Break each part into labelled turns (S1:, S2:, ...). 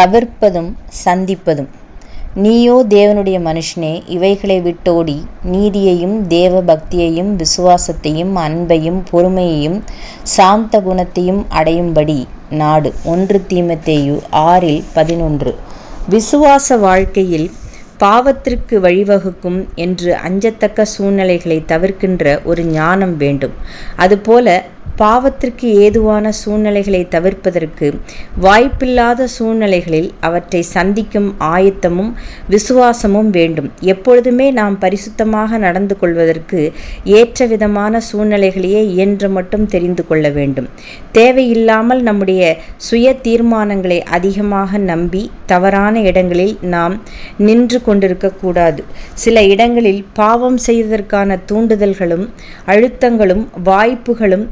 S1: தவிர்ப்பதும் சந்திப்பதும். நீயோ தேவனுடைய மனுஷனே, இவைகளை விட்டோடி நீதியையும் தேவ பக்தியையும் விசுவாசத்தையும் அன்பையும் பொறுமையையும் சாந்த குணத்தையும் அடையும்படி நாடு. 1 தீமோத்தேயு 6:11. விசுவாச வாழ்க்கையில் பாவத்திற்கு வழிவகுக்கும் என்று அஞ்சத்தக்க சூழ்நிலைகளை தவிர்க்கின்ற ஒரு ஞானம் வேண்டும். அதுபோல பாவத்திற்கு ஏதுவான சூழ்நிலைகளை தவிர்ப்பதற்கு வாய்ப்பில்லாத சூழ்நிலைகளில் அவற்றை சந்திக்கும் ஆயத்தமும் விசுவாசமும் வேண்டும். எப்பொழுதுமே நாம் பரிசுத்தமாக நடந்து கொள்வதற்கு ஏற்ற விதமான சூழ்நிலைகளையே இயன்ற மட்டும் தெரிந்து கொள்ள வேண்டும். தேவையில்லாமல் நம்முடைய சுய தீர்மானங்களை அதிகமாக நம்பி தவறான இடங்களில் நாம் நின்று கொண்டிருக்கக்கூடாது. சில இடங்களில் பாவம் செய்வதற்கான தூண்டுதல்களும் அழுத்தங்களும் வாய்ப்புகளும்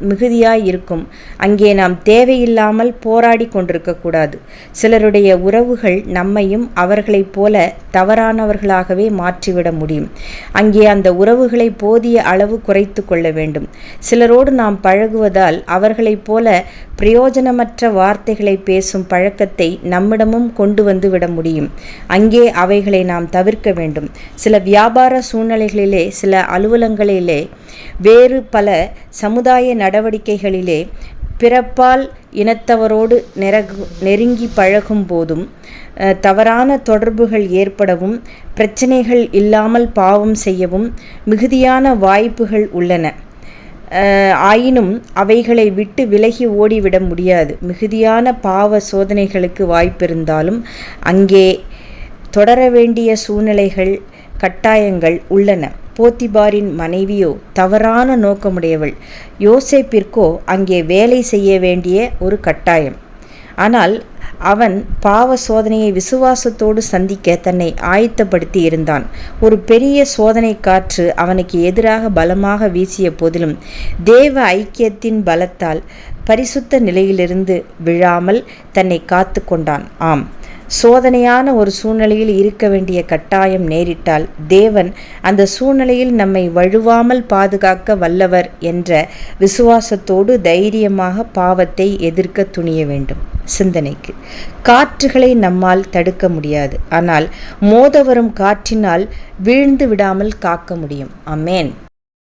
S1: இருக்கும். அங்கே நாம் தேவையில்லாமல் போராடி கொண்டிருக்கக்கூடாது. சிலருடைய உறவுகள் நம்மையும் அவர்களைப் போல தவறானவர்களாகவே மாற்றிவிட முடியும். அங்கே அந்த உறவுகளை போதிய அளவு குறைத்து கொள்ள வேண்டும். சிலரோடு நாம் பழகுவதால் அவர்களைப் போல பிரயோஜனமற்ற வார்த்தைகளை பேசும் பழக்கத்தை நம்மிடமும் கொண்டு வந்து விட முடியும். அங்கே அவைகளை நாம் தவிர்க்க வேண்டும். சில வியாபார சூழ்நிலைகளிலே, சில அலுவலங்களிலே, வேறு பல சமுதாய நடவடிக்கைகளிலே பிறப்பால் இனத்தவரோடு நெருங்கி பழகும் போதும் தவறான தொடர்புகள் ஏற்படவும் பிரச்சனைகள் இல்லாமல் பாவம் செய்யவும் மிகுதியான வாய்ப்புகள் உள்ளன. ஆயினும் அவைகளை விட்டு விலகி ஓடிவிட முடியாது. மிகுதியான பாவ சோதனைகளுக்கு வாய்ப்பிருந்தாலும் அங்கே தொடர வேண்டிய சூழ்நிலைகள், கட்டாயங்கள் உள்ளன. போத்திபாரின் மனைவியோ தவறான நோக்கமுடையவள். யோசேப்பிற்கோ அங்கே வேலை செய்ய வேண்டிய ஒரு கட்டாயம். ஆனால் அவன் பாவ சோதனையை விசுவாசத்தோடு சந்திக்க தன்னை ஆயத்தப்படுத்தி இருந்தான். ஒரு பெரிய சோதனை காற்று அவனுக்கு எதிராக பலமாக வீசிய போதிலும் தேவ ஐக்கியத்தின் பலத்தால் பரிசுத்த நிலையிலிருந்து விழாமல் தன்னை காத்து கொண்டான். ஆம், சோதனையான ஒரு சூழ்நிலையில் இருக்க வேண்டிய கட்டாயம் நேரிட்டால் தேவன் அந்த சூழ்நிலையில் நம்மை வழுவாமல் பாதுகாக்க வல்லவர் என்ற விசுவாசத்தோடு தைரியமாக பாவத்தை எதிர்க்க துணிய வேண்டும். சிந்தனைக்கு, காற்றுகளை நம்மால் தடுக்க முடியாது, ஆனால் மோத வரும் காற்றினால் வீழ்ந்து விடாமல் காக்க முடியும். ஆமென்.